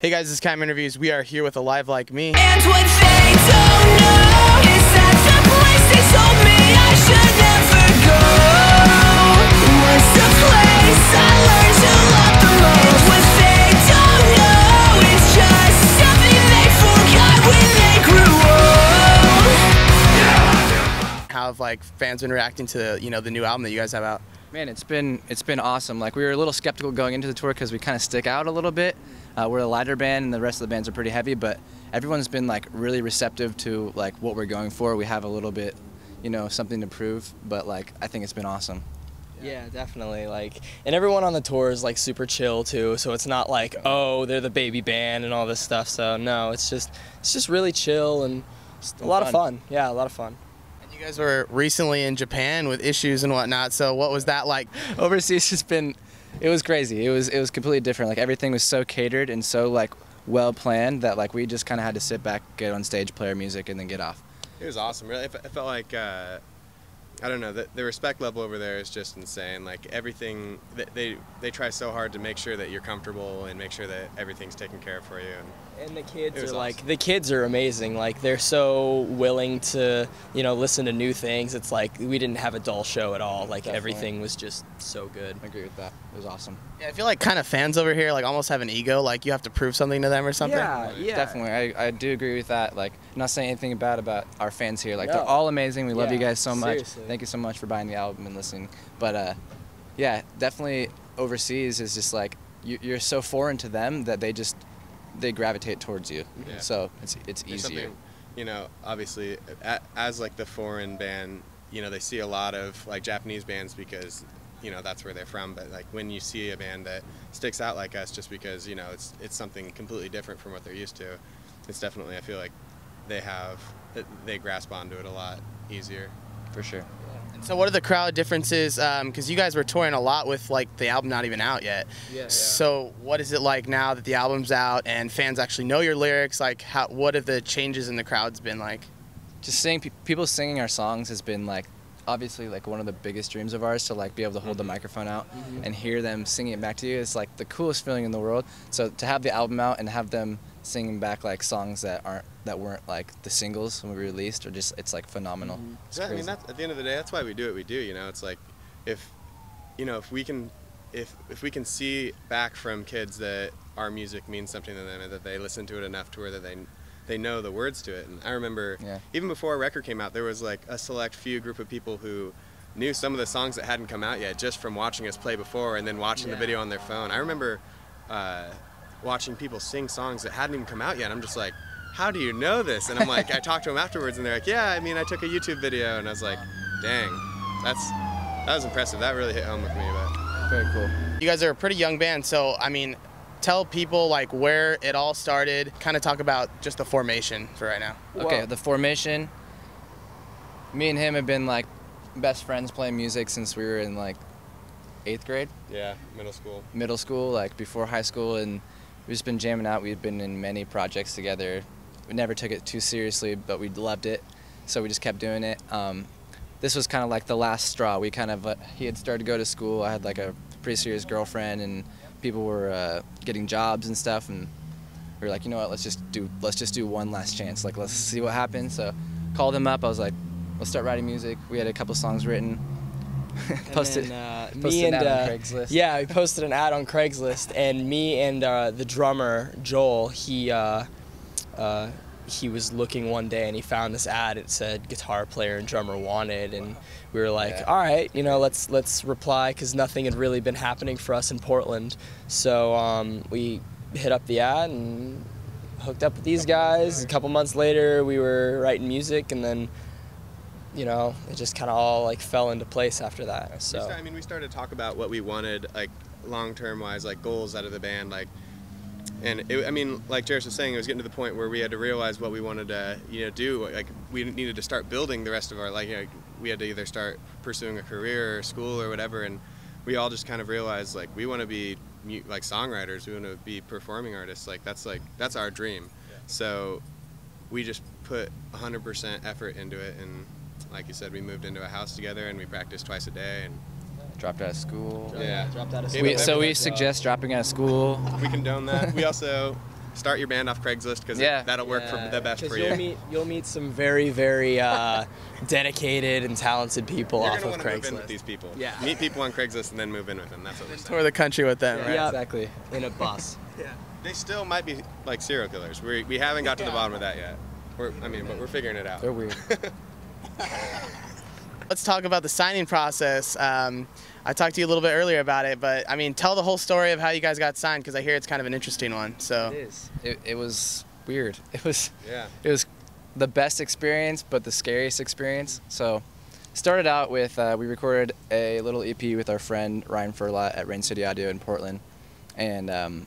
Hey guys, this is Cam Interviews. We are here with Alive Like Me. And what they don't know is that the place they told me I should never go was the place I learned to love the most. What they don't know is just something they forgot when they grew old. How have fans been reacting to the new album that you guys have out? Man, it's been awesome. Like, we were a little skeptical going into the tour because we kind of stick out a little bit. We're a lighter band and the rest of the bands are pretty heavy, but everyone's been really receptive to what we're going for. We have a little bit, something to prove, but I think it's been awesome. Yeah, definitely. And everyone on the tour is super chill too. So it's not oh, they're the baby band and all this stuff. So no, it's just really chill and a lot of fun. Yeah, a lot of fun. And you guys were recently in Japan with issues and whatnot. So what was that like? Overseas has been. It was crazy. It was completely different. Everything was so catered and so well planned that we just kind of had to sit back, get on stage, play our music, and then get off. It was awesome. Really, it felt like I don't know. The respect level over there is just insane. Everything they try so hard to make sure that you're comfortable and make sure that everything's taken care of for you. And the kids are awesome. The kids are amazing. They're so willing to listen to new things. It's we didn't have a dull show at all. Everything was just so good. I agree with that. It was awesome. Yeah, I feel kind of fans over here almost have an ego. You have to prove something to them or something. Yeah. Definitely. I do agree with that. I'm not saying anything bad about our fans here. They're all amazing. We love you guys so much. Seriously. Thank you so much for buying the album and listening. But yeah, definitely overseas is just you're so foreign to them that they gravitate towards you. Yeah. So it's easier. Obviously, as the foreign band, they see a lot of Japanese bands because that's where they're from. But when you see a band that sticks out like us, just because it's something completely different from what they're used to, it's definitely, I feel they grasp onto it a lot easier. For sure. So what are the crowd differences? Because you guys were touring a lot with the album not even out yet. Yeah. So what is it like now that the album's out and fans actually know your lyrics? What have the changes in the crowds been like? Just seeing people singing our songs has been obviously one of the biggest dreams of ours, to be able to hold the microphone out and hear them singing it back to you. It's the coolest feeling in the world. So to have the album out and have them singing back songs that weren't the singles when we released, or just it's phenomenal. It's Yeah, I crazy. mean, at the end of the day, that's why we do what we do. It's if we can see back from kids that our music means something to them and that they listen to it enough to where that they know the words to it. And I remember even before our record came out, there was a select few group of people who knew some of the songs that hadn't come out yet just from watching us play before and then watching the video on their phone. I remember watching people sing songs that hadn't even come out yet. I'm just how do you know this? And I'm I talked to them afterwards and they're yeah, I mean, I took a YouTube video. And I was dang, that was impressive. That really hit home with me. But Very cool. You guys are a pretty young band, so I mean, tell people where it all started. Kind of talk about just the formation for right now. Okay, the formation. Me and him have been best friends playing music since we were in 8th grade. yeah, middle school. Middle school, before high school, and we've just been jamming out. We've been in many projects together. We never took it too seriously, but we loved it, so we just kept doing it. This was kind of the last straw. We kind of he had started to go to school. I had a pretty serious girlfriend, and people were getting jobs and stuff, and we were you know what, let's just do one last chance. Let's see what happens. So called him up. I was let's start writing music. We had a couple songs written. posted an ad on Craigslist. Yeah, we posted an ad on Craigslist, and me and the drummer Joel, he was looking one day and he found this ad. It said guitar player and drummer wanted, and we were all right, let's reply, because nothing had really been happening for us in Portland. So we hit up the ad and hooked up with these guys. A couple months later, we were writing music, and then it just kind of all fell into place after that. So We started to talk about what we wanted, long-term wise, goals out of the band, and like Jairus was saying, it was getting to the point where we had to realize what we wanted to, do. We needed to start building the rest of our, we had to either start pursuing a career or school or whatever, and we all just kind of realized, we want to be songwriters, we want to be performing artists, that's our dream. Yeah. So we just put 100% effort into it, and like you said, we moved into a house together and we practiced twice a day and Dropped out of school. Dropped out of school. So we suggest dropping out of school. We condone that. We also start your band off Craigslist because Yeah. that'll work for the best for you. You'll meet some very, very dedicated and talented people You're off gonna of want to move in Craigslist. with these people. Yeah. Meet people on Craigslist and then move in with them. That's what we're saying. Tour the country with them, right? Yeah. Exactly. In a bus. They still might be like serial killers. We haven't got to the bottom of that yet. But we're figuring it out. They're weird. Let's talk about the signing process. I talked to you a little bit earlier about it, but I mean, tell the whole story of how you guys got signed, because I hear it's kind of an interesting one. So It is. It was weird. It was Yeah. the best experience, but the scariest experience. So, started out with we recorded a little EP with our friend Ryan Furlot at Rain City Audio in Portland, and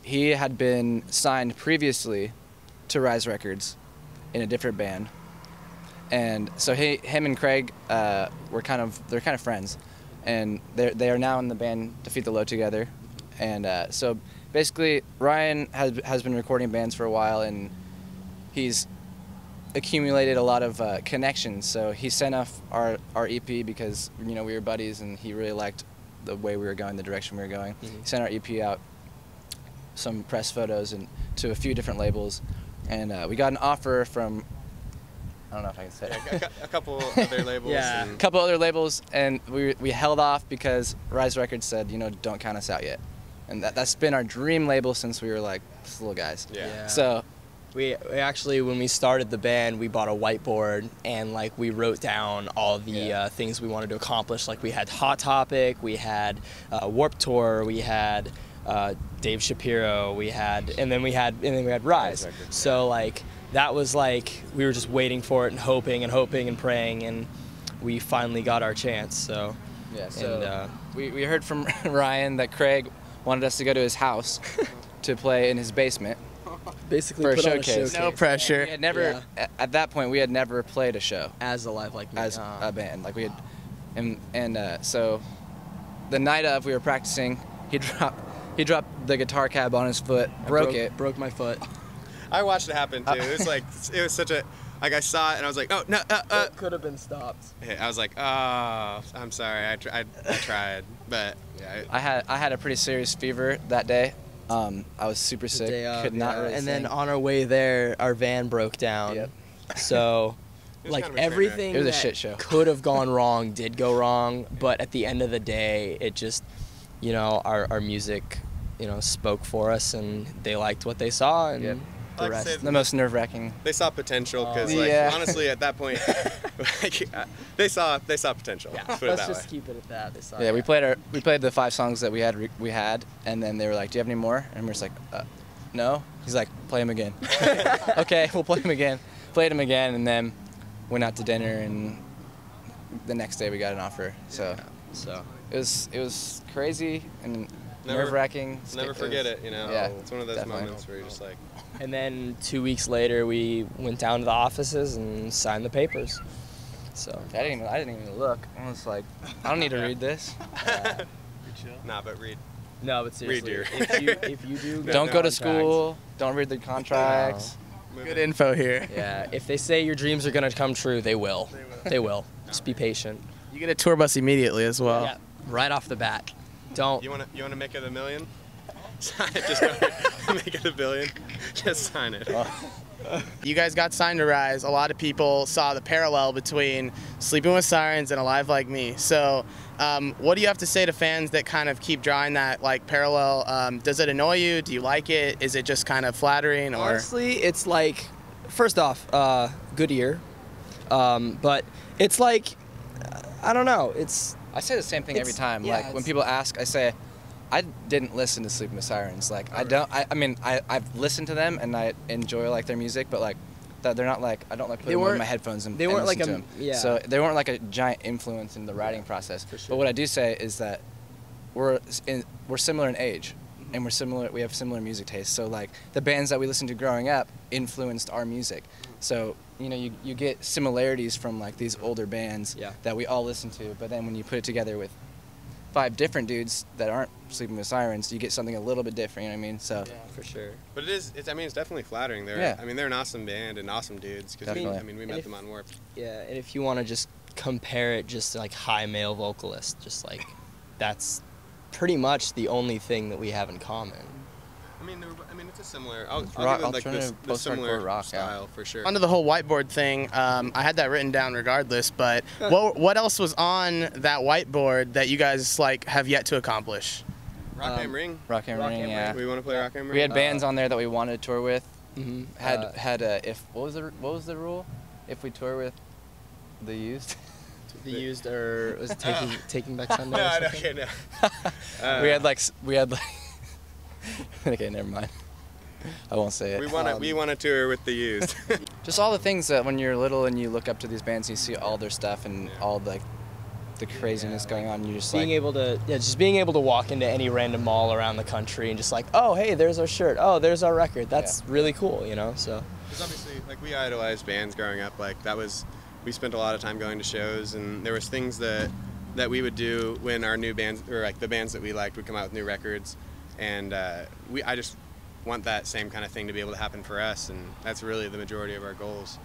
he had been signed previously to Rise Records in a different band, and so him and Craig they're kind of friends, and they are now in the band Defeat the Load together, and so basically Ryan has been recording bands for a while, and he's accumulated a lot of connections. So he sent off our EP because we were buddies, and he really liked the way we were going, the direction we were going. He sent our EP out, some press photos, and to a few different labels, and we got an offer from, I don't know if I can say it. A couple other labels. Yeah. And A couple other labels, and we held off because Rise Records said, don't count us out yet. And that's been our dream label since we were like little guys. Yeah. So We actually, when we started the band, we bought a whiteboard and we wrote down all the things we wanted to accomplish. Like we had Hot Topic, we had Warped Tour, we had Dave Shapiro, and then we had Rise. So that was we were just waiting for it and hoping and praying, and we finally got our chance. So yeah, so and, we heard from Ryan that Craig wanted us to go to his house to play in his basement. basically For a put on showcase. no pressure. We had never, at that point, we had never played a show as a live me. as a band. Like we had, and so the night of we were practicing, he dropped the guitar cab on his foot, broke my foot. I watched it happen too. It was such a I saw it and I was like, oh no. It could have been stopped. I was like, oh, I'm sorry. I tried, but yeah. I had a pretty serious fever that day. I was super sick. Day of, could not really and sing. then on our way there, our van broke down. Yep. So, It was kind of a train everything It was a that shit show. could have gone wrong did go wrong. But at the end of the day, it just, our music, spoke for us, and they liked what they saw, and Yep. I the like to rest. say The most nerve-wracking. They saw potential because, Yeah. honestly, at that point, they saw potential. Yeah, Let's put it let's that just way. keep it at that. They saw Yeah, that. we played the 5 songs that we had, and then they were like, "Do you have any more?" And we're just like, "No." He's like, "Play them again." Okay, we'll play them again. Played them again, and then went out to dinner, and the next day we got an offer. So So it was crazy and Never- nerve-wracking. Never forget it, Yeah, It's one of those definitely. moments where you're just like, and then 2 weeks later, we went down to the offices and signed the papers. So I didn't even look. I was like, I don't need to read this. nah, but read. no, but seriously, dear. if you do No, Don't go to contracts- school. Don't read the contracts. Good info here. Yeah, if they say your dreams are gonna come true, they will. They will. Just be patient. You get a tour bus immediately as well. Yeah, right off the bat. Don't. You wanna make it $1 million? Sign it. Just go make it $1 billion. Just sign it. You guys got signed to Rise. A lot of people saw the parallel between Sleeping with Sirens and Alive Like Me. So what do you have to say to fans that kind of keep drawing that parallel? Does it annoy you? Do you like it? Is it just kind of flattering? Or Honestly, it's first off, good ear. But it's I don't know. It's I say the same thing every It's- time. yeah, When it's- people ask, I say, I didn't listen to Sleeping with Sirens. I've listened to them and I enjoy their music, but they're not I don't put them in weren't- my headphones and they and weren't listen to a- them. yeah. So they weren't a giant influence in the writing process. for sure. But what I do say is that we're similar in age, and we have similar music tastes. So the bands that we listened to growing up influenced our music. So you get similarities from these older bands Yeah. that we all listen to, but then when you put it together with 5 different dudes that aren't Sleeping with Sirens, you get something a little bit different. You know what I mean? So for sure. But it's definitely flattering. Yeah. They're an awesome band and awesome dudes. Because Definitely. we met them on Warped. Yeah, and if you want to just compare it, just high male vocalist, that's pretty much the only thing that we have in common. It's It's a similar. I'll give it like alternative the similar post-hardcore rock, yeah. style for sure. Onto the whole whiteboard thing, I had that written down regardless, but what else was on that whiteboard that you guys like have yet to accomplish? Rock and Ring. Rock and Ring, yeah. We want to play Rock and Ring. We had bands on there that we wanted to tour with. Mm-hmm. Had if what was the rule? If we tour with the Used. The Used, or was it Taking Back Sunday? No, or no, something? okay, no. we had like okay, never mind. I won't say it. We want to tour with the Used. Just all the things that when you're little and you look up to these bands, and you see all their stuff and all the craziness going on. You just being able to walk into any random mall around the country and just like, oh hey, there's our shirt. Oh, there's our record. That's really cool, you know. So. Because obviously, like, we idolized bands growing up. Like, we spent a lot of time going to shows, and there was things that we would do when our new bands, or like the bands that we liked, would come out with new records, and I just want that same kind of thing to be able to happen for us, and that's really the majority of our goals,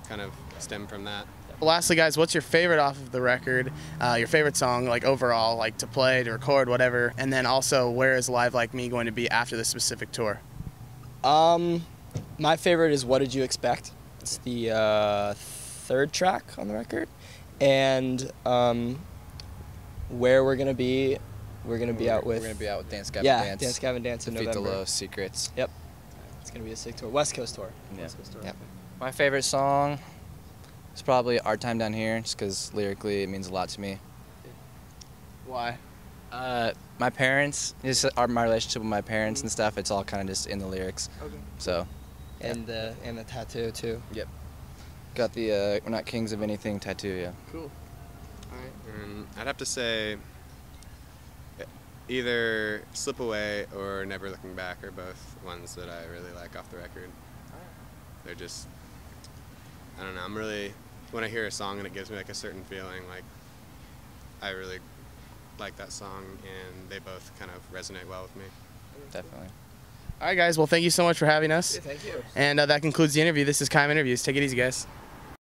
kind of stem from that. Lastly, guys, what's your favorite off of the record? Your favorite song, like overall, like to play, to record, whatever, and then also where is Live Like Me going to be after this specific tour? My favorite is What Did You Expect? It's the third track on the record, and where we're gonna be out with Dance Gavin Dance. Dance Gavin Dance in Defeat the November. Low, Secrets. Yep, it's gonna be a sick tour, West Coast tour. Yeah. West Coast tour. Yep. My favorite song is probably Our Time Down Here, just because lyrically it means a lot to me. Why? My parents, my relationship with my parents and stuff, it's all kind of just in the lyrics. Okay. So. And the tattoo too. Yep. Got the We're Not Kings of Anything tattoo, yeah. Cool. All right. And I'd have to say either Slip Away or Never Looking Back are both ones that I really like off the record. They're just, I don't know, when I hear a song and it gives me like a certain feeling, like I really like that song, and they both kind of resonate well with me. Definitely. All right, guys. Well, thank you so much for having us. Thank you. And that concludes the interview. This is Kime Interviews. Take it easy, guys.